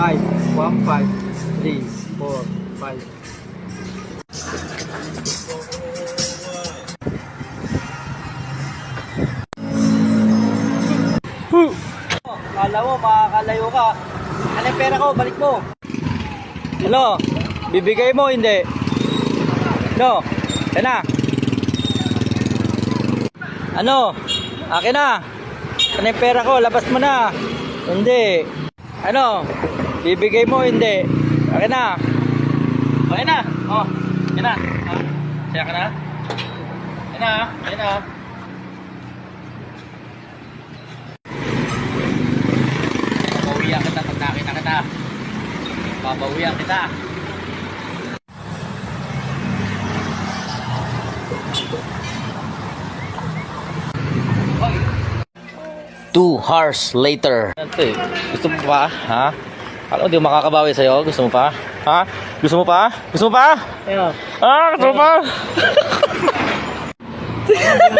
5, 1, 5, 3, 4, 5. Kala mo, makakalayo ka. Ano yung pera ko? Balik mo. Ano? Bibigay mo, hindi? No? Yan na. Ano? Akin na. Ano yung pera ko? Labas mo na. Hindi. Ano? Bibigay mo, hindi? Akin na. O, yan na. O, yan na. Saya ka na? Yan na. Yan na. Babawian kita pag nakita kita. Babawian kita. Hoy. 2 hours later. Gusto mo pa? Ha? Alam mo, di makakabawi sa'yo. Gusto mo pa? Ha? Gusto mo pa? Gusto mo pa? Ayaw. Ah, gusto mo pa?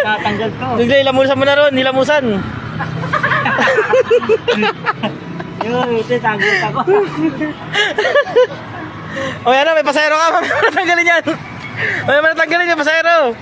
Tatanggal ko. Sige, hilamusan mo na ron. Hilamusan. Yun, ito, tanggal ako. O yan na, may pasayro ka. May natanggalin yan. May natanggalin yan, pasayro.